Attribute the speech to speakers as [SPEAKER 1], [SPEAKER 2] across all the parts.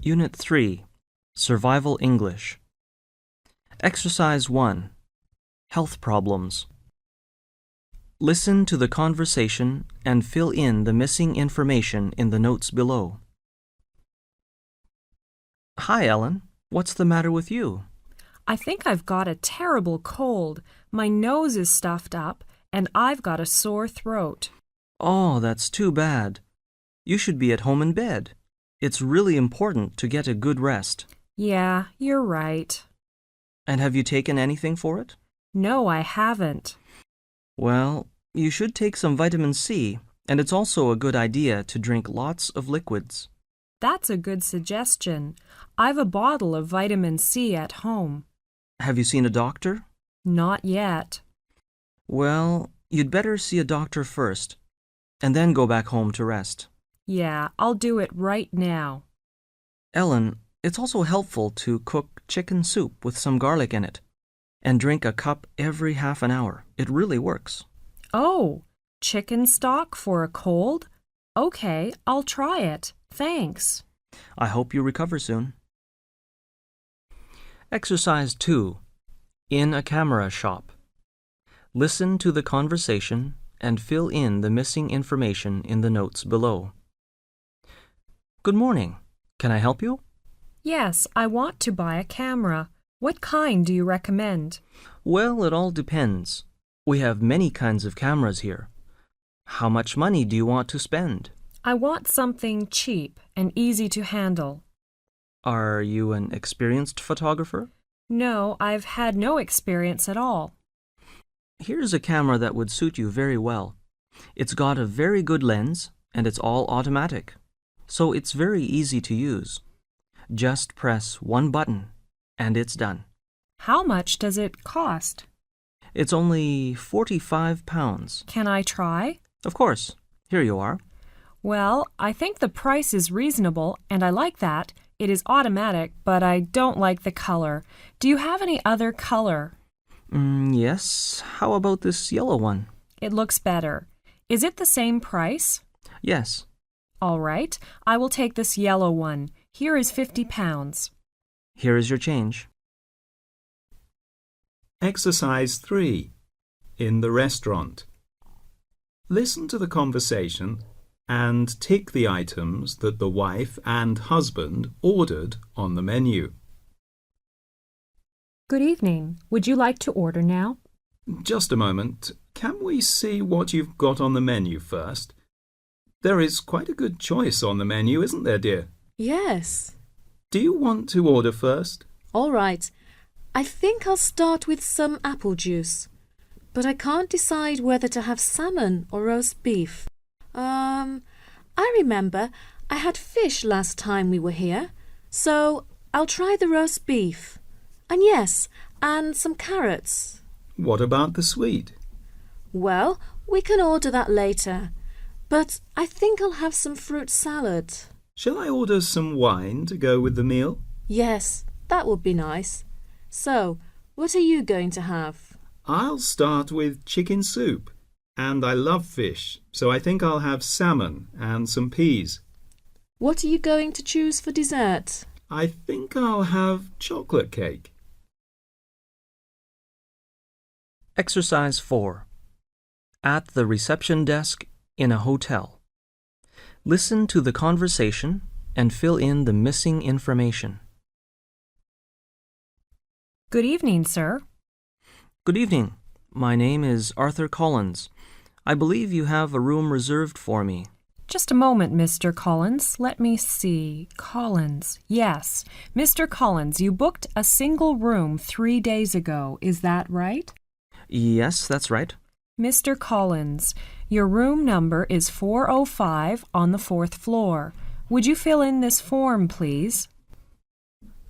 [SPEAKER 1] Unit 3, Survival English. Exercise 1, Health Problems. Listen to the conversation and fill in the missing information in the notes below. Hi, Ellen. What's the matter with you?
[SPEAKER 2] I think I've got a terrible cold. My nose is stuffed up, and I've got a sore throat.
[SPEAKER 1] Oh, that's too bad. You should be at home in bed. It's really important to get a good rest.
[SPEAKER 2] Yeah, you're right.
[SPEAKER 1] And have you taken anything for it?
[SPEAKER 2] No, I haven't.
[SPEAKER 1] Well, you should take some vitamin C, and it's also a good idea to drink lots of liquids.
[SPEAKER 2] That's a good suggestion. I've a bottle of vitamin C at home.
[SPEAKER 1] Have you seen a doctor?
[SPEAKER 2] Not yet.
[SPEAKER 1] Well, you'd better see a doctor first, and then go back home to rest.
[SPEAKER 2] Yeah, I'll do it right now.
[SPEAKER 1] Ellen, it's also helpful to cook chicken soup with some garlic in it, and drink a cup every half an hour. It really works.
[SPEAKER 2] Oh, chicken stock for a cold? Okay, I'll try it. Thanks.
[SPEAKER 1] I hope you recover soon. Exercise 2. In a camera shop. Listen to the conversation and fill in the missing information in the notes below. Good morning. Can I help you?
[SPEAKER 2] Yes, I want to buy a camera. What kind do you recommend?
[SPEAKER 1] Well, it all depends. We have many kinds of cameras here. How much money do you want to spend?
[SPEAKER 2] I want something cheap and easy to handle.
[SPEAKER 1] Are you an experienced photographer?
[SPEAKER 2] No, I've had no experience at all.
[SPEAKER 1] Here's a camera that would suit you very well. It's got a very good lens, and it's all automatic, so it's very easy to use. Just press one button, and it's done.
[SPEAKER 2] How much does it cost?
[SPEAKER 1] It's only £45.
[SPEAKER 2] Can I try?
[SPEAKER 1] Of course. Here you are.
[SPEAKER 2] Well, I think the price is reasonable, and I like that. It is automatic, but I don't like the color. Do you have any other color?
[SPEAKER 1] Yes. How about this yellow one?
[SPEAKER 2] It looks better. Is it the same price?
[SPEAKER 1] Yes.
[SPEAKER 2] All right. I will take this yellow one. Here is £50.
[SPEAKER 1] Here is your change.
[SPEAKER 3] Exercise 3. In the restaurant. Listen to the conversation and tick the items that the wife and husband ordered on the menu.
[SPEAKER 2] Good evening. Would you like to order now?
[SPEAKER 3] Just a moment. Can we see what you've got on the menu first? There is quite a good choice on the menu, isn't there, dear?
[SPEAKER 4] Yes.
[SPEAKER 3] Do you want to order first?
[SPEAKER 4] All right. I think I'll start with some apple juice. But I can't decide whether to have salmon or roast beef. I remember I had fish last time we were here, so I'll try the roast beef. And yes, and some carrots.
[SPEAKER 3] What about the sweet?
[SPEAKER 4] Well, we can order that later. But I think I'll have some fruit salad.
[SPEAKER 3] Shall I order some wine to go with the meal?
[SPEAKER 4] Yes, that would be nice. So, what are you going to have?
[SPEAKER 3] I'll start with chicken soup. And I love fish, so I think I'll have salmon and some peas.
[SPEAKER 4] What are you going to choose for dessert?
[SPEAKER 3] I think I'll have chocolate cake.
[SPEAKER 1] Exercise 4. At the reception desk in a hotel. Listen to the conversation and fill in the missing information.
[SPEAKER 2] Good evening, sir.
[SPEAKER 1] Good evening. My name is Arthur Collins. I believe you have a room reserved for me.
[SPEAKER 2] Just a moment, Mr. Collins. Let me see. Collins. Yes. Mr. Collins, you booked a single room 3 days ago. Is that right?
[SPEAKER 1] Yes, that's right.
[SPEAKER 2] Mr. Collins, your room number is 405 on the 4th floor. Would you fill in this form, please?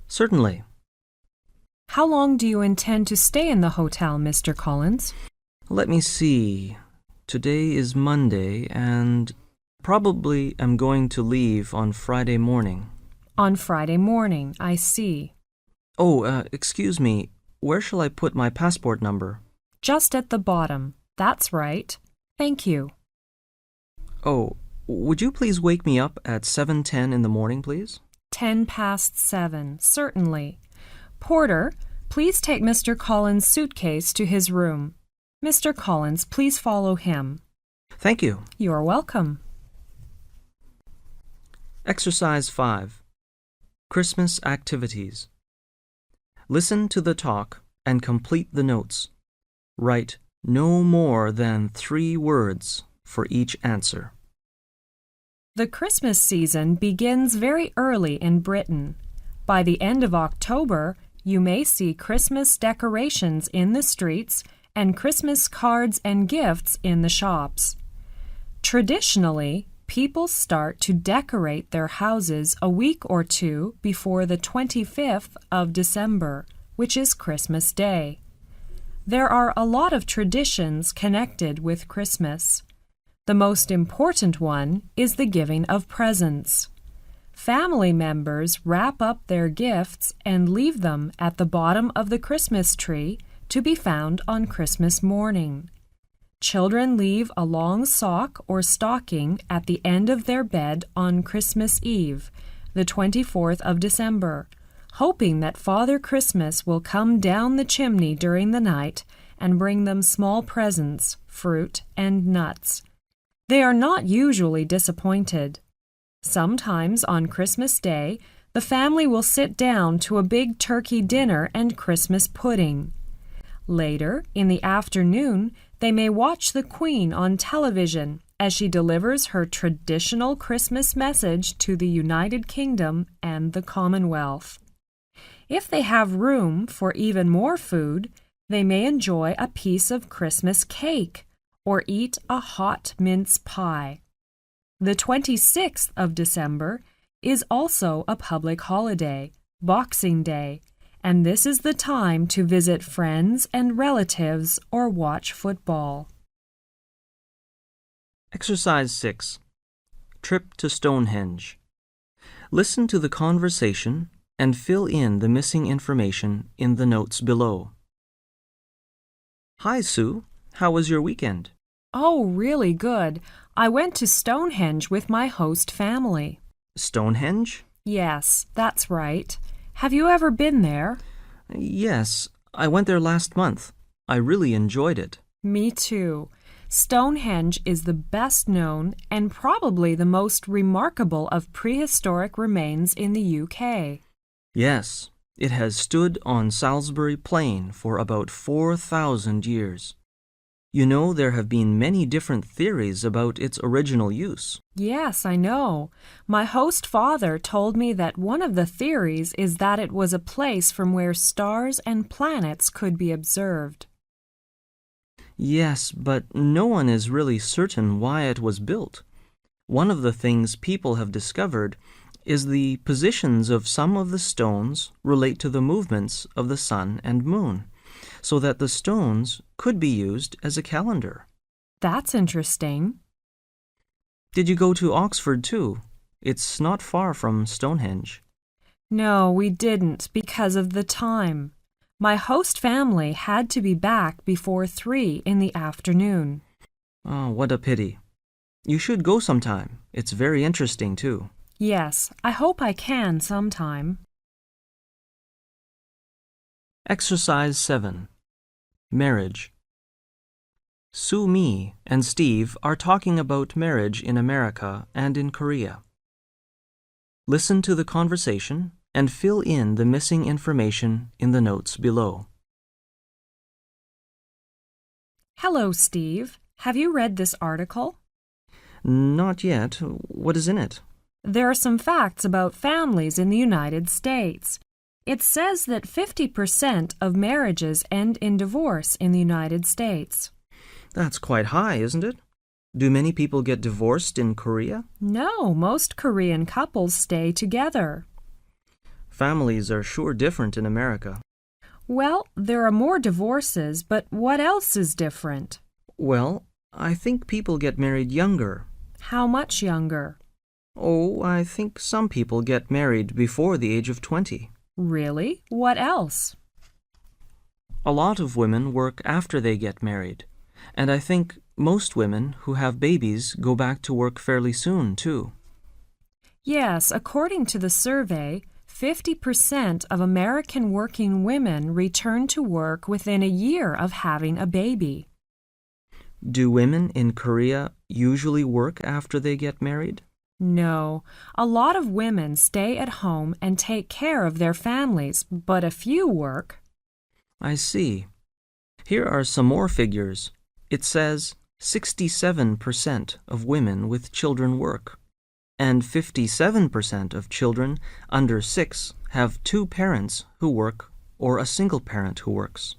[SPEAKER 1] Certainly.
[SPEAKER 2] How long do you intend to stay in the hotel, Mr. Collins?
[SPEAKER 1] Let me see. Today is Monday, and probably I'm going to leave on Friday morning.
[SPEAKER 2] On Friday morning, I see.
[SPEAKER 1] Oh, excuse me. Where shall I put my passport number?
[SPEAKER 2] Just at the bottom. That's right. Thank you.
[SPEAKER 1] Oh, would you please wake me up at 7:10 in the morning, please?
[SPEAKER 2] 7:10, certainly. Porter, please take Mr. Collins' suitcase to his room. Mr. Collins, please follow him.
[SPEAKER 1] Thank you.
[SPEAKER 2] You're welcome.
[SPEAKER 1] Exercise 5. Christmas activities. Listen to the talk and complete the notes. Write no more than 3 words for each answer.
[SPEAKER 2] The Christmas season begins very early in Britain. By the end of October, you may see Christmas decorations in the streets and Christmas cards and gifts in the shops. Traditionally, people start to decorate their houses a week or two before the 25th of December, which is Christmas Day. There are a lot of traditions connected with Christmas. The most important one is the giving of presents. Family members wrap up their gifts and leave them at the bottom of the Christmas tree to be found on Christmas morning. Children leave a long sock or stocking at the end of their bed on Christmas Eve, the 24th of December, hoping that Father Christmas will come down the chimney during the night and bring them small presents, fruit, and nuts. They are not usually disappointed. Sometimes on Christmas Day, the family will sit down to a big turkey dinner and Christmas pudding. Later, in the afternoon, they may watch the Queen on television as she delivers her traditional Christmas message to the United Kingdom and the Commonwealth. If they have room for even more food, they may enjoy a piece of Christmas cake or eat a hot mince pie. The 26th of December is also a public holiday, Boxing Day, and this is the time to visit friends and relatives or watch football.
[SPEAKER 1] Exercise 6. Trip to Stonehenge. Listen to the conversation and fill in the missing information in the notes below. Hi, Sue. How was your weekend?
[SPEAKER 2] Oh, really good. I went to Stonehenge with my host family.
[SPEAKER 1] Stonehenge?
[SPEAKER 2] Yes, that's right. Have you ever been there?
[SPEAKER 1] Yes, I went there last month. I really enjoyed it.
[SPEAKER 2] Me too. Stonehenge is the best known and probably the most remarkable of prehistoric remains in the UK.
[SPEAKER 1] Yes, it has stood on Salisbury Plain for about 4,000 years. You know, there have been many different theories about its original use.
[SPEAKER 2] Yes, I know. My host father told me that one of the theories is that it was a place from where stars and planets could be observed.
[SPEAKER 1] Yes, but no one is really certain why it was built. One of the things people have discovered is the positions of some of the stones relate to the movements of the sun and moon, so that the stones could be used as a calendar.
[SPEAKER 2] That's interesting.
[SPEAKER 1] Did you go to Oxford too? It's not far from Stonehenge.
[SPEAKER 2] No, we didn't because of the time. My host family had to be back before 3 in the afternoon.
[SPEAKER 1] Oh, what a pity. You should go sometime. It's very interesting too.
[SPEAKER 2] Yes, I hope I can sometime.
[SPEAKER 1] Exercise 7. Marriage. Sue Me and Steve are talking about marriage in America and in Korea. Listen to the conversation and fill in the missing information in the notes below.
[SPEAKER 2] Hello, Steve. Have you read this article?
[SPEAKER 1] Not yet. What is in it?
[SPEAKER 2] There are some facts about families in the United States. It says that 50% of marriages end in divorce in the United States.
[SPEAKER 1] That's quite high, isn't it? Do many people get divorced in Korea?
[SPEAKER 2] No, most Korean couples stay together.
[SPEAKER 1] Families are sure different in America.
[SPEAKER 2] Well, there are more divorces, but what else is different?
[SPEAKER 1] Well, I think people get married younger.
[SPEAKER 2] How much younger?
[SPEAKER 1] Oh, I think some people get married before the age of 20.
[SPEAKER 2] Really? What else?
[SPEAKER 1] A lot of women work after they get married, and I think most women who have babies go back to work fairly soon, too.
[SPEAKER 2] Yes, according to the survey, 50% of American working women return to work within a year of having a baby.
[SPEAKER 1] Do women in Korea usually work after they get married?
[SPEAKER 2] No, a lot of women stay at home and take care of their families, but a few work.
[SPEAKER 1] I see. Here are some more figures. It says 67% of women with children work, and 57% of children under 6 have two parents who work or a single parent who works.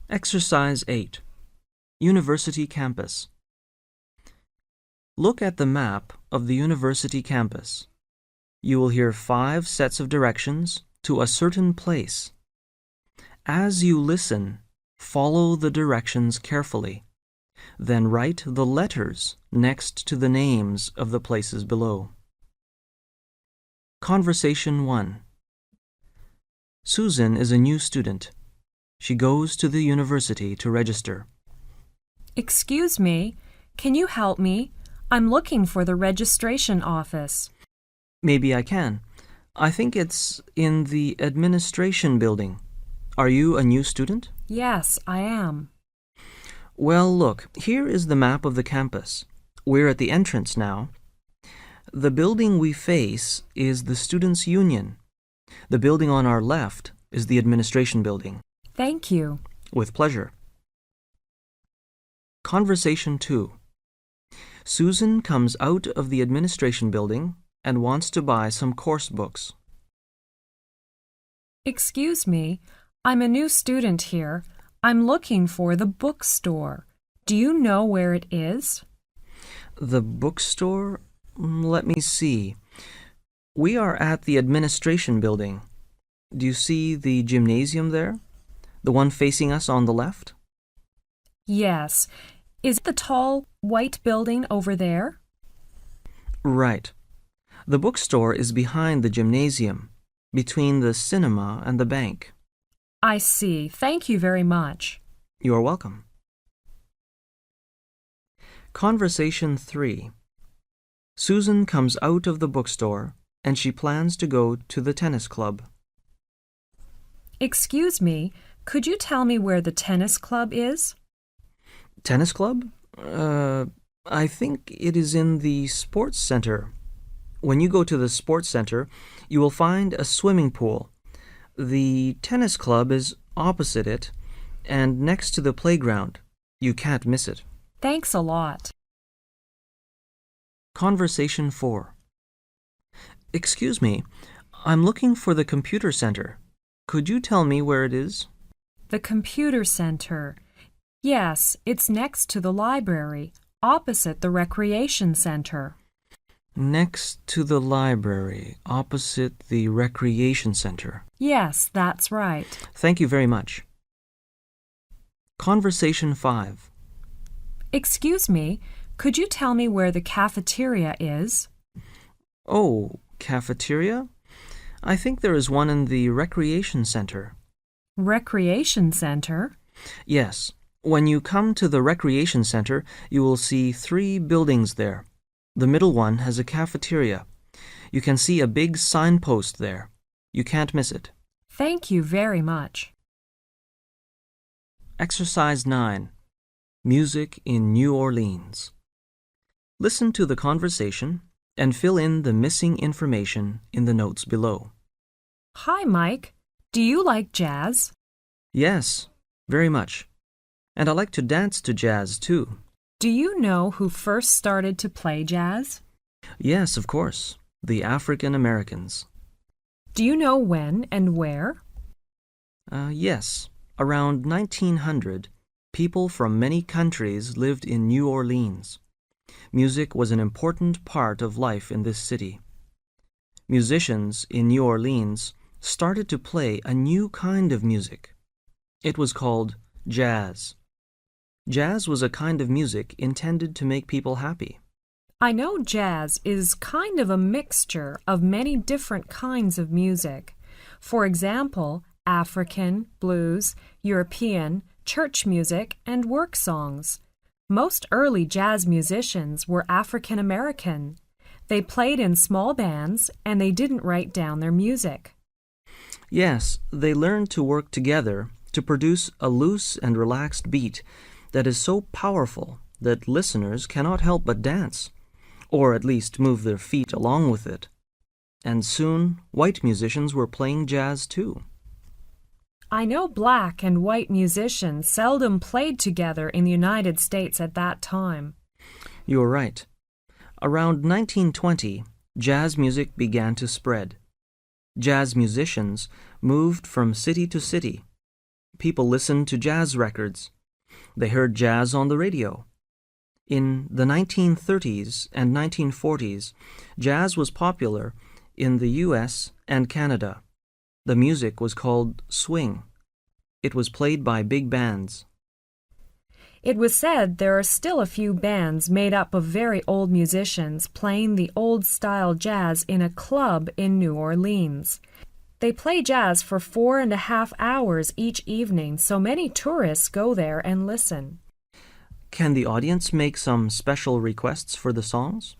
[SPEAKER 1] Exercise 8. University Campus. Look at the map of the university campus. You will hear 5 sets of directions to a certain place. As you listen, follow the directions carefully. Then write the letters next to the names of the places below. Conversation 1. Susan is a new student. She goes to the university to register.
[SPEAKER 2] Excuse me, can you help me? I'm looking for the registration office.
[SPEAKER 1] Maybe I can. I think it's in the administration building. Are you a new student?
[SPEAKER 2] Yes, I am.
[SPEAKER 1] Well, look, here is the map of the campus. We're at the entrance now. The building we face is the Students' Union. The building on our left is the administration building.
[SPEAKER 2] Thank you.
[SPEAKER 1] With pleasure. Conversation 2. Susan comes out of the administration building and wants to buy some course books.
[SPEAKER 2] Excuse me, I'm a new student here. I'm looking for the bookstore. Do you know where it is?
[SPEAKER 1] The bookstore? Let me see. We are at the administration building. Do you see the gymnasium there? The one facing us on the left?
[SPEAKER 2] Yes. Is it the tall, white building over there?
[SPEAKER 1] Right. The bookstore is behind the gymnasium, between the cinema and the bank.
[SPEAKER 2] I see. Thank you very much.
[SPEAKER 1] You are welcome. Conversation 3. Susan comes out of the bookstore and she plans to go to the tennis club.
[SPEAKER 2] Excuse me, could you tell me where the tennis club is?
[SPEAKER 1] Tennis club? I think it is in the sports center. When you go to the sports center, you will find a swimming pool. The tennis club is opposite it and next to the playground. You can't miss it.
[SPEAKER 2] Thanks a lot.
[SPEAKER 1] Conversation 4. Excuse me, I'm looking for the computer center. Could you tell me where it is?
[SPEAKER 2] The computer center. Yes, it's next to the library, opposite the recreation center.
[SPEAKER 1] Next to the library, opposite the recreation center.
[SPEAKER 2] Yes, that's right.
[SPEAKER 1] Thank you very much. Conversation 5.
[SPEAKER 2] Excuse me, could you tell me where the cafeteria is?
[SPEAKER 1] Oh, cafeteria? I think there is one in the recreation center.
[SPEAKER 2] Recreation center?
[SPEAKER 1] Yes. When you come to the recreation center, you will see 3 buildings there. The middle one has a cafeteria. You can see a big signpost there. You can't miss it.
[SPEAKER 2] Thank you very much.
[SPEAKER 1] Exercise 9. Music in New Orleans. Listen to the conversation and fill in the missing information in the notes below.
[SPEAKER 2] Hi, Mike. Do you like jazz?
[SPEAKER 1] Yes, very much. And I like to dance to jazz, too.
[SPEAKER 2] Do you know who first started to play jazz?
[SPEAKER 1] Yes, of course. The African Americans.
[SPEAKER 2] Do you know when and where?
[SPEAKER 1] Yes. Around 1900, people from many countries lived in New Orleans. Music was an important part of life in this city. Musicians in New Orleans started to play a new kind of music. It was called jazz. Jazz was a kind of music intended to make people happy.
[SPEAKER 2] I know jazz is kind of a mixture of many different kinds of music. For example, African, blues, European, church music, and work songs. Most early jazz musicians were African American. They played in small bands and they didn't write down their music.
[SPEAKER 1] Yes, they learned to work together to produce a loose and relaxed beat that is so powerful that listeners cannot help but dance, or at least move their feet along with it. And soon, white musicians were playing jazz too.
[SPEAKER 2] I know black and white musicians seldom played together in the United States at that time.
[SPEAKER 1] You are right. Around 1920, jazz music began to spread. Jazz musicians moved from city to city. People listened to jazz records. They heard jazz on the radio. In the 1930s and 1940s, jazz was popular in the U.S. and Canada. The music was called swing. It was played by big bands.
[SPEAKER 2] It was said there are still a few bands made up of very old musicians playing the old-style jazz in a club in New Orleans. They play jazz for 4.5 hours each evening, so many tourists go there and listen.
[SPEAKER 1] Can the audience make some special requests for the songs?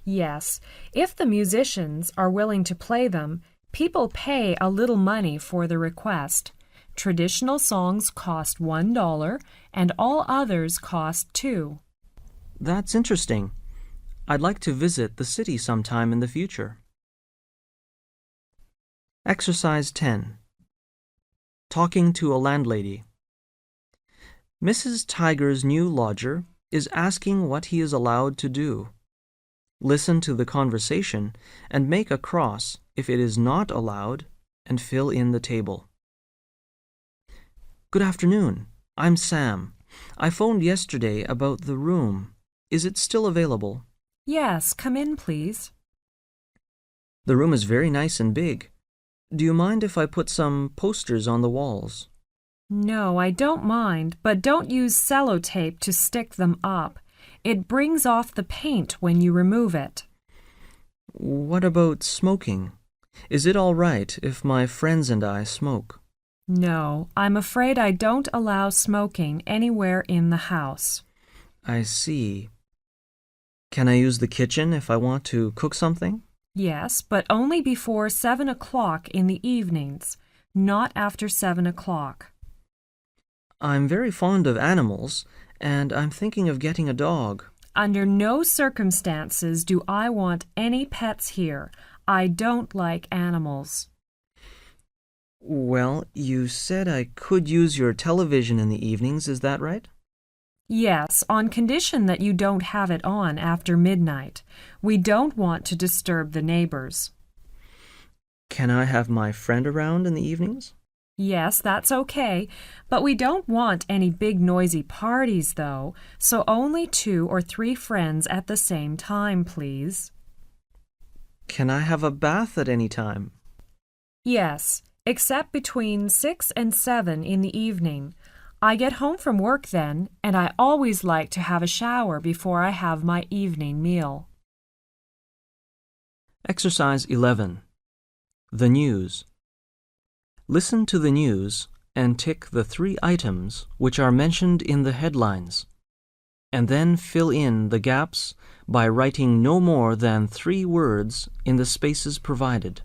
[SPEAKER 2] Yes, if the musicians are willing to play them, people pay a little money for the request. Traditional songs cost $1 and all others cost $2.
[SPEAKER 1] That's interesting. I'd like to visit the city sometime in the future. Exercise 10. Talking to a landlady. Mrs. Tiger's new lodger is asking what he is allowed to do. Listen to the conversation and make a cross if it is not allowed and fill in the table. Good afternoon. I'm Sam. I phoned yesterday about the room. Is it still available?
[SPEAKER 2] Yes, come in, please.
[SPEAKER 1] The room is very nice and big. Do you mind if I put some posters on the walls?
[SPEAKER 2] No, I don't mind, but don't use sellotape to stick them up. It brings off the paint when you remove it.
[SPEAKER 1] What about smoking? Is it all right if my friends and I smoke?
[SPEAKER 2] No, I'm afraid I don't allow smoking anywhere in the house.
[SPEAKER 1] I see. Can I use the kitchen if I want to cook something?
[SPEAKER 2] Yes, but only before 7 o'clock in the evenings, not after 7 o'clock.
[SPEAKER 1] I'm very fond of animals, and I'm thinking of getting a dog.
[SPEAKER 2] Under no circumstances do I want any pets here. I don't like animals.
[SPEAKER 1] Well, you said I could use your television in the evenings, is that right?
[SPEAKER 2] Yes, on condition that you don't have it on after midnight. We don't want to disturb the neighbors.
[SPEAKER 1] Can I have my friend around in the evenings?
[SPEAKER 2] Yes, that's okay, but we don't want any big noisy parties, though, so only 2 or 3 friends at the same time, please.
[SPEAKER 1] Can I have a bath at any time?
[SPEAKER 2] Yes, except between 6 and 7 in the evening. I get home from work then, and I always like to have a shower before I have my evening meal.
[SPEAKER 1] Exercise 11. The news. Listen to the news and tick the 3 items which are mentioned in the headlines, and then fill in the gaps by writing no more than 3 words in the spaces provided.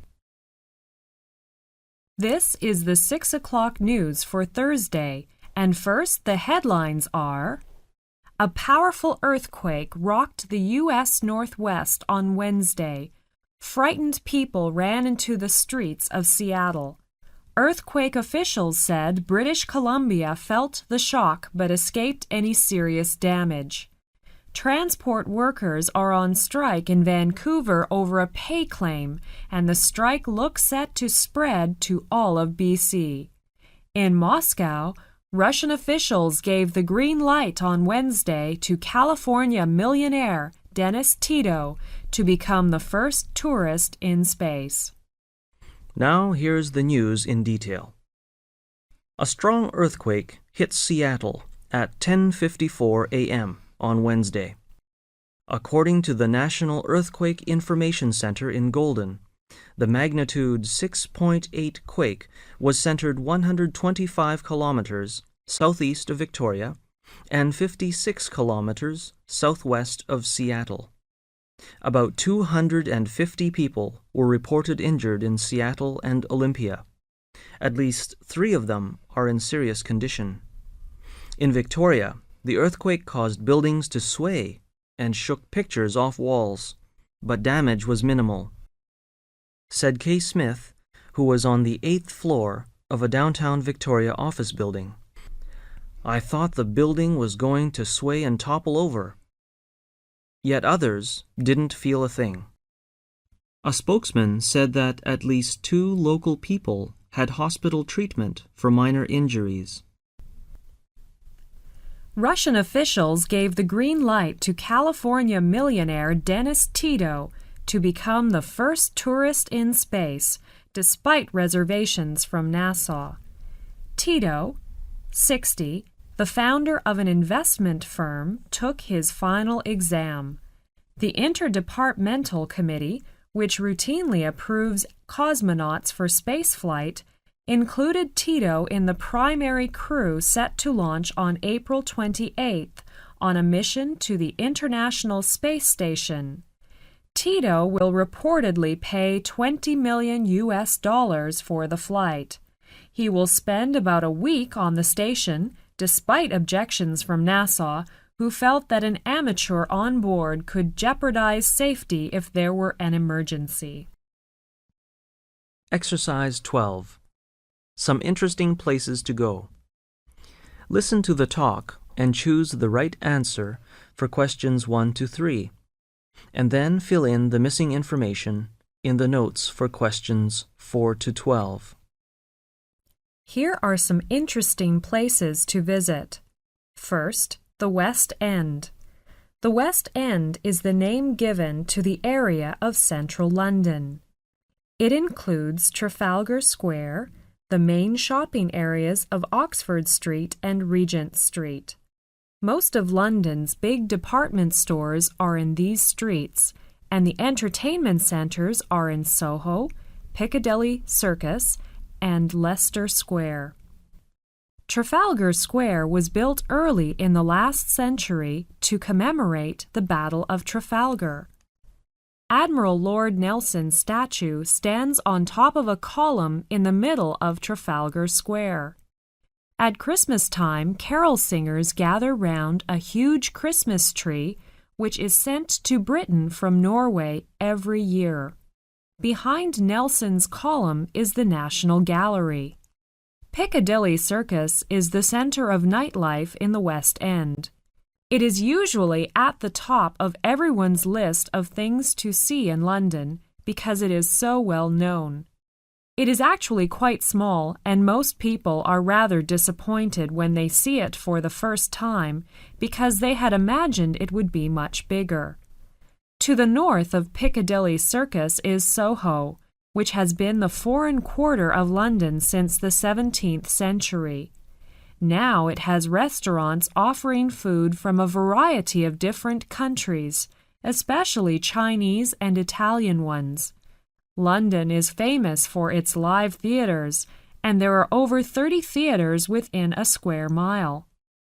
[SPEAKER 2] This is the 6 o'clock news for Thursday, and first the headlines are: A powerful earthquake rocked the U.S. Northwest on Wednesday. Frightened people ran into the streets of Seattle. Earthquake officials said British Columbia felt the shock but escaped any serious damage. Transport workers are on strike in Vancouver over a pay claim, and the strike looks set to spread to all of BC. In Moscow, Russian officials gave the green light on Wednesday to California millionaire Dennis Tito to become the first tourist in space.
[SPEAKER 1] Now here's the news in detail. A strong earthquake hit Seattle at 10:54 a.m. on Wednesday. According to the National Earthquake Information Center in Golden, the magnitude 6.8 quake was centered 125 kilometers southeast of Victoria and 56 kilometers southwest of Seattle. About 250 people were reported injured in Seattle and Olympia. At least 3 of them are in serious condition. In Victoria, the earthquake caused buildings to sway and shook pictures off walls, but damage was minimal, said Kay Smith, who was on the 8th floor of a downtown Victoria office building. I thought the building was going to sway and topple over. Yet others didn't feel a thing. A spokesman said that at least 2 local people had hospital treatment for minor injuries.
[SPEAKER 2] Russian officials gave the green light to California millionaire Dennis Tito to become the first tourist in space, despite reservations from NASA. Tito, 60, the founder of an investment firm, took his final exam. The Interdepartmental Committee, which routinely approves cosmonauts for spaceflight, included Tito in the primary crew set to launch on April 28th on a mission to the International Space Station. Tito will reportedly pay $20 million for the flight. He will spend about a week on the station, despite objections from NASA, who felt that an amateur on board could jeopardize safety if there were an emergency.
[SPEAKER 1] Exercise 12. Some interesting places to go. Listen to the talk and choose the right answer for questions 1 to 3, and then fill in the missing information in the notes for questions 4 to 12.
[SPEAKER 2] Here are some interesting places to visit. First, the West End. The West End is the name given to the area of central London. It includes Trafalgar Square, the main shopping areas of Oxford Street and Regent Street. Most of London's big department stores are in these streets, and the entertainment centres are in Soho, Piccadilly Circus, and Leicester Square. Trafalgar Square was built early in the last century to commemorate the Battle of Trafalgar. Admiral Lord Nelson's statue stands on top of a column in the middle of Trafalgar Square. At Christmas time, carol singers gather round a huge Christmas tree, which is sent to Britain from Norway every year. Behind Nelson's column is the National Gallery. Piccadilly Circus is the center of nightlife in the West End. It is usually at the top of everyone's list of things to see in London because it is so well known. It is actually quite small, and most people are rather disappointed when they see it for the first time because they had imagined it would be much bigger. To the north of Piccadilly Circus is Soho, which has been the foreign quarter of London since the 17th century. Now it has restaurants offering food from a variety of different countries, especially Chinese and Italian ones. London is famous for its live theaters, and there are over 30 theaters within a square mile.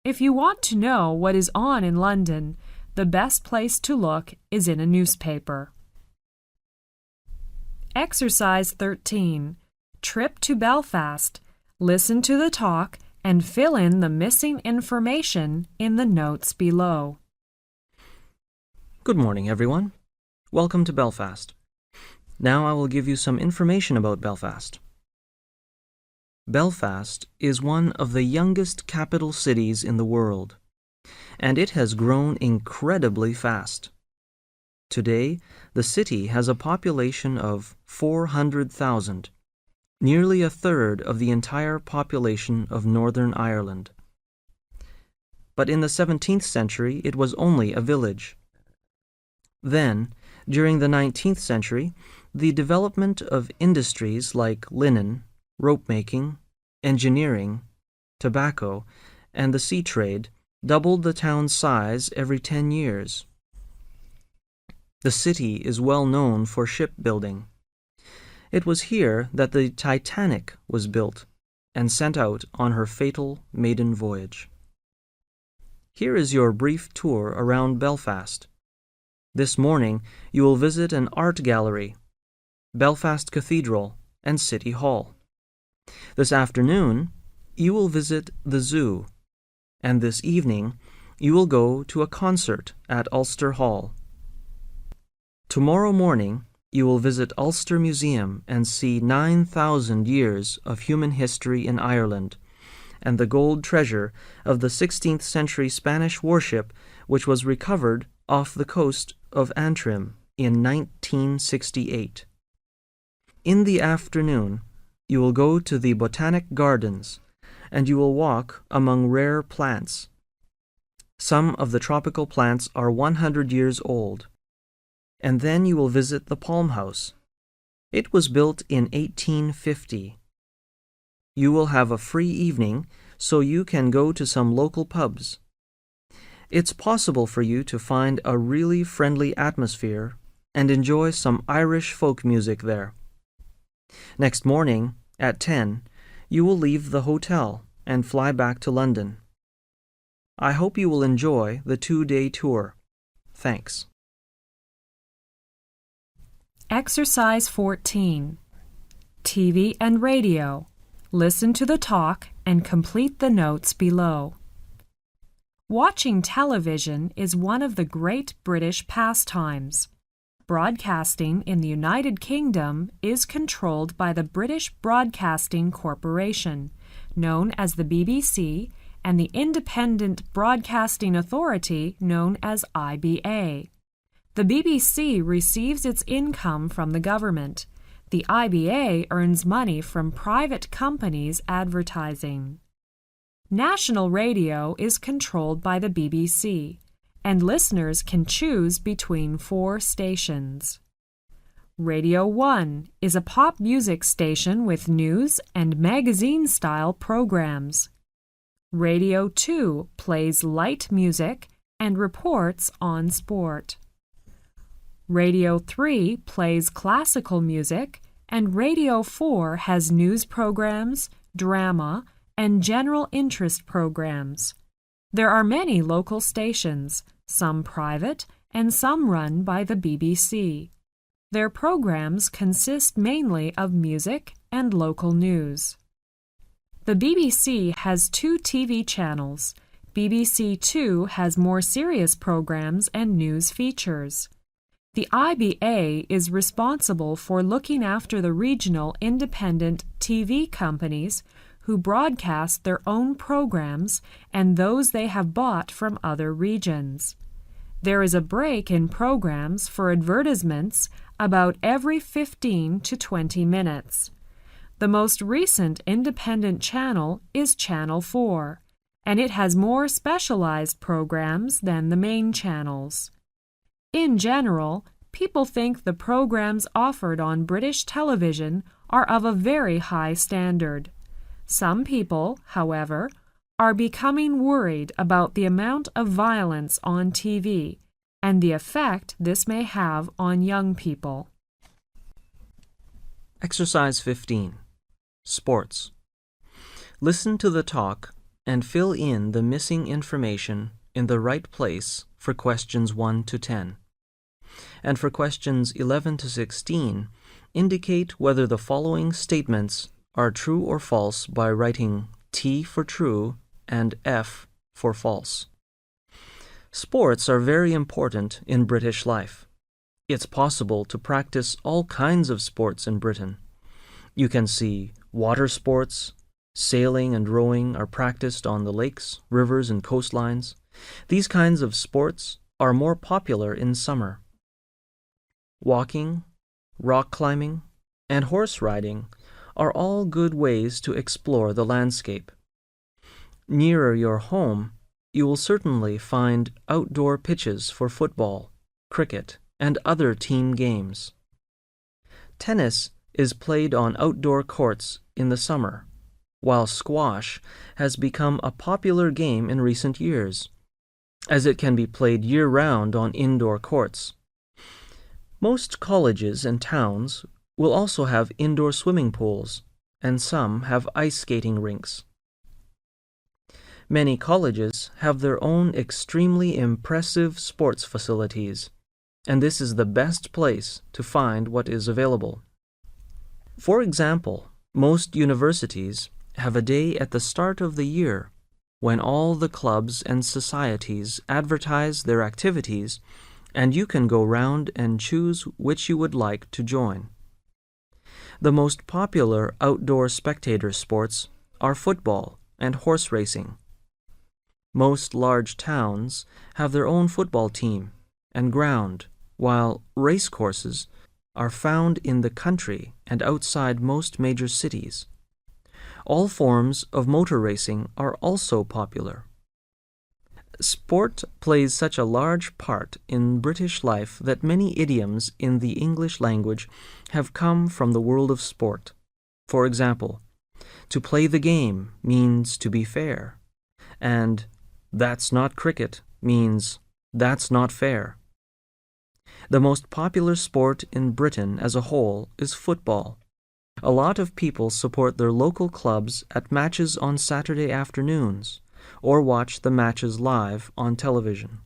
[SPEAKER 2] If you want to know what is on in London, the best place to look is in a newspaper. Exercise 13. Trip to Belfast. Listen to the talk and fill in the missing information in the notes below.
[SPEAKER 1] Good morning, everyone. Welcome to Belfast. Now I will give you some information about Belfast. Belfast is one of the youngest capital cities in the world, and it has grown incredibly fast. Today, the city has a population of 400,000, nearly a third of the entire population of Northern Ireland. But in the 17th century, it was only a village. Then, during the 19th century, the development of industries like linen, rope-making, engineering, tobacco, and the sea trade doubled the town's size every 10 years. The city is well known for shipbuilding. It was here that the Titanic was built and sent out on her fatal maiden voyage. Here is your brief tour around Belfast. This morning, you will visit an art gallery, Belfast Cathedral, and City Hall. This afternoon, you will visit the zoo, and this evening, you will go to a concert at Ulster Hall. Tomorrow morning, you will visit Ulster Museum and see 9,000 years of human history in Ireland, and the gold treasure of the 16th century Spanish warship which was recovered off the coast of Antrim in 1968. In the afternoon, you will go to the Botanic Gardens, and you will walk among rare plants. Some of the tropical plants are 100 years old. And then you will visit the Palm House. It was built in 1850. You will have a free evening, so you can go to some local pubs. It's possible for you to find a really friendly atmosphere and enjoy some Irish folk music there. Next morning, at 10, you will leave the hotel and fly back to London. I hope you will enjoy the 2-day tour. Thanks.
[SPEAKER 2] Exercise 14. TV and radio. Listen to the talk and complete the notes below. Watching television is one of the great British pastimes. Broadcasting in the United Kingdom is controlled by the British Broadcasting Corporation, known as the BBC, and the Independent Broadcasting Authority, known as IBA. The BBC receives its income from the government. The IBA earns money from private companies advertising. National radio is controlled by the BBC, and listeners can choose between 4 stations. Radio 1 is a pop music station with news and magazine-style programs. Radio 2 plays light music and reports on sport. Radio 3 plays classical music, and Radio 4 has news programs, drama, and general interest programs. There are many local stations, some private and some run by the BBC. Their programs consist mainly of music and local news. The BBC has 2 TV channels. BBC Two has more serious programs and news features. The IBA is responsible for looking after the regional independent TV companies who broadcast their own programs and those they have bought from other regions. There is a break in programs for advertisements about every 15 to 20 minutes. The most recent independent channel is Channel 4, and it has more specialized programs than the main channels. In general, people think the programs offered on British television are of a very high standard. Some people, however, are becoming worried about the amount of violence on TV and the effect this may have on young people.
[SPEAKER 1] Exercise 15. Sports. Listen to the talk and fill in the missing information in the right place for questions 1 to 10. And for questions 11 to 16, indicate whether the following statements are true or false by writing T for true and F for false. Sports are very important in British life. It's possible to practice all kinds of sports in Britain. You can see water sports, sailing and rowing are practiced on the lakes, rivers, and coastlines. These kinds of sports are more popular in summer. Walking, rock climbing, and horse riding are all good ways to explore the landscape. Nearer your home, you will certainly find outdoor pitches for football, cricket, and other team games. Tennis is played on outdoor courts in the summer, while squash has become a popular game in recent years, as it can be played year-round on indoor courts. Most colleges and towns will also have indoor swimming pools, and some have ice skating rinks. Many colleges have their own extremely impressive sports facilities, and this is the best place to find what is available. For example, most universities have a day at the start of the year when all the clubs and societies advertise their activities, and you can go round and choose which you would like to join. The most popular outdoor spectator sports are football and horse racing. Most large towns have their own football team and ground, while race courses are found in the country and outside most major cities. All forms of motor racing are also popular. Sport plays such a large part in British life that many idioms in the English language have come from the world of sport. For example, to play the game means to be fair, and that's not cricket means that's not fair. The most popular sport in Britain as a whole is football. A lot of people support their local clubs at matches on Saturday afternoons, or watch the matches live on television.